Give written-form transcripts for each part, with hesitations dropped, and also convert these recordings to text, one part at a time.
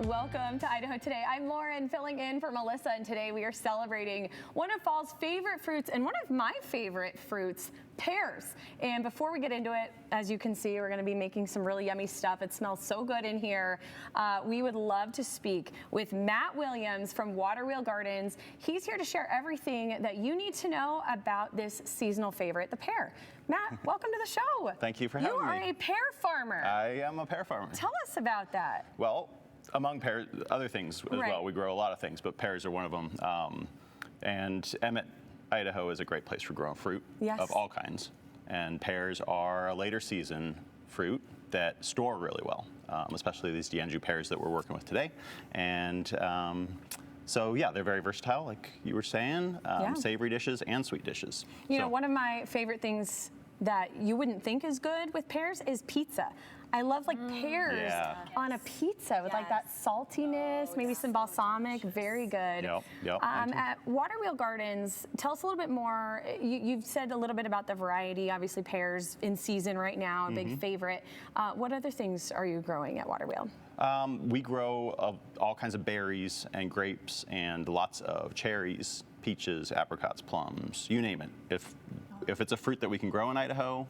Welcome to Idaho Today. I'm Lauren, filling in for Melissa, and today we are celebrating one of fall's favorite fruits and one of my favorite fruits, pears. And before we get into it, as you can see, we're going to be making some really yummy stuff. It smells so good in here. We would love to speak with Matt Williams from Waterwheel Gardens. He's here to share everything that you need to know about this seasonal favorite, the pear. Matt, welcome to the show. Thank you for having me. You are a pear farmer. I am a pear farmer. Tell us about that. Well, among pears, other things as well. We grow a lot of things, but pears are one of them. And Emmett, Idaho is a great place for growing fruit of all kinds. And pears are a later season fruit that store really well, especially these D'Anjou pears that we're working with today. And so yeah, they're very versatile, like you were saying, savory dishes and sweet dishes. You know, one of my favorite things that you wouldn't think is good with pears is pizza. I love like pears on a pizza with like that saltiness, maybe some balsamic, very good. At Waterwheel Gardens, tell us a little bit more. You've said a little bit about the variety, obviously pears in season right now, a big favorite. What other things are you growing at Waterwheel? We grow all kinds of berries and grapes and lots of cherries, peaches, apricots, plums, you name it. If it's a fruit that we can grow in Idaho,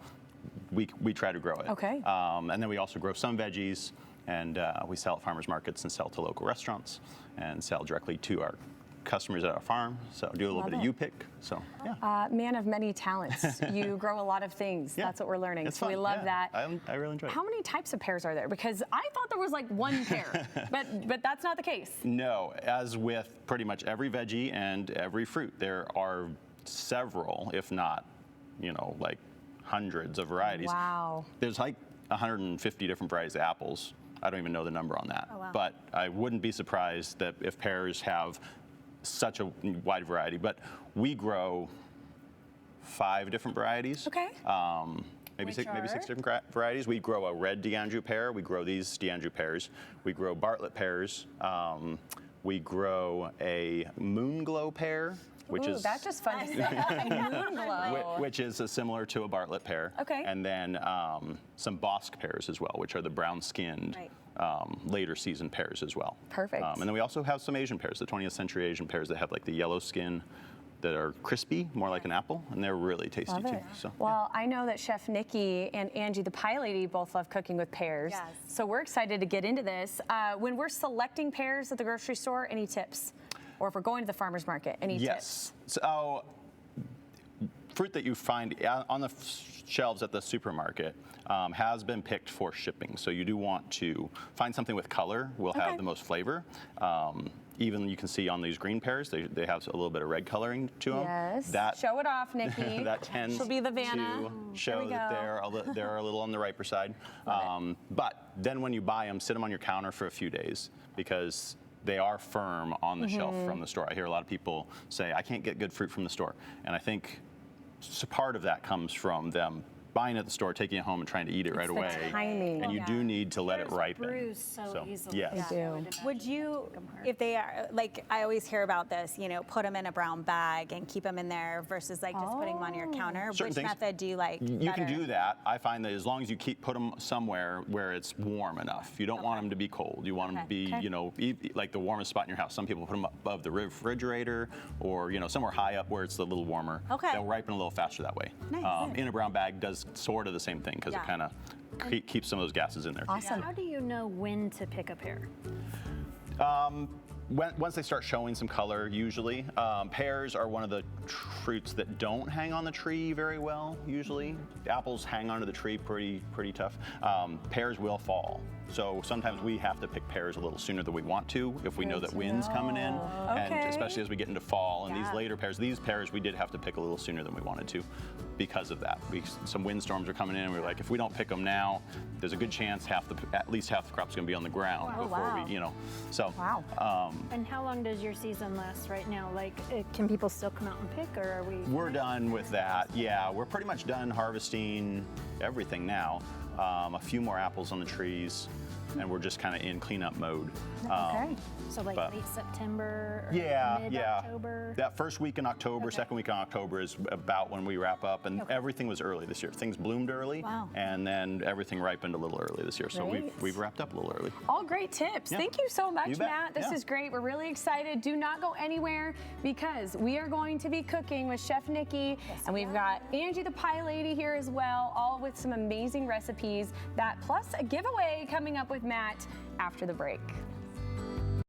we try to grow it. Okay. And then we also grow some veggies, and we sell at farmers markets and sell to local restaurants and sell directly to our customers at our farm. So do a little bit of U-pick. So yeah. Man of many talents. You grow a lot of things. That's what we're learning. It's so fun. We love that. I really enjoy it. How many types of pears are there? Because I thought there was like one pear, but that's not the case. No, as with pretty much every veggie and every fruit, there are several, if not, like hundreds of varieties. Wow. There's like 150 different varieties of apples. I don't even know the number on that. Oh, wow. But I wouldn't be surprised that if pears have such a wide variety. But we grow 5 different varieties. Okay. Maybe 6 different varieties. We grow a red D'Anjou pear. We grow these D'Anjou pears. We grow Bartlett pears. We grow a Moonglow pear, which is that's just fun to say. Moonglow. which is similar to a Bartlett pear. Okay. And then some Bosc pears as well, which are the brown-skinned later season pears as well. Perfect. And then we also have some Asian pears, the 20th century Asian pears that have like the yellow skin, that are crispy, more like an apple, and they're really tasty too. So, well, I know that Chef Nikki and Angie, the pie lady, both love cooking with pears. Yes. So we're excited to get into this. When we're selecting pears at the grocery store, any tips? Or if we're going to the farmer's market, any tips? So, fruit that you find on the shelves at the supermarket has been picked for shipping. So you do want to find something with color, will have the most flavor. Even you can see on these green pears, they have a little bit of red coloring to them. Yes. Show it off, Nikki. That tends She'll be the Vanna. to show that they're a little on the riper side. But then when you buy them, sit them on your counter for a few days because they are firm on the shelf from the store. I hear a lot of people say, I can't get good fruit from the store. And I think part of that comes from them buying at the store, taking it home, and trying to eat it right away. Timing. And you do need to let it ripen. Bruise so easily. Yes. Would you, if they are, like I always hear about this, put them in a brown bag and keep them in there versus like just putting them on your counter? Which method do you like You can do that. I find that as long as you put them somewhere where it's warm enough. You don't want them to be cold. You want them to be, like the warmest spot in your house. Some people put them above the refrigerator or, somewhere high up where it's a little warmer. They'll ripen a little faster that way. Nice. In a brown bag does sort of the same thing because it kind of keeps some of those gases in there. Awesome. How do you know when to pick a pear? Once they start showing some color, usually. Pears are one of the fruits that don't hang on the tree very well, usually. Apples hang onto the tree pretty tough. Pears will fall. So sometimes we have to pick pears a little sooner than we want to if we know that wind's coming in, and especially as we get into fall. And these later pears, we did have to pick a little sooner than we wanted to because of that. Some windstorms are coming in, and we were like, if we don't pick them now, there's a good chance at least half the crop's going to be on the ground before we, So. Wow. And how long does your season last right now? Like, can people still come out and pick, or are we? We're done with that. Yeah, we're pretty much done harvesting everything now. A few more apples on the trees. and we're just kind of in cleanup mode. Okay. So like but- late September or Yeah, mid-October? That first week in October, Okay. second week in October is about when we wrap up, and everything was early this year. Things bloomed early, Wow. and then everything ripened a little early this year. So Great. we've wrapped up a little early. All great tips. Yeah. Thank you so much, You bet. Matt. This Yeah. is great. We're really excited. Do not go anywhere because we are going to be cooking with Chef Nikki, and we've got Angie the Pie Lady here as well, all with some amazing recipes. That plus a giveaway coming up with Matt after the break.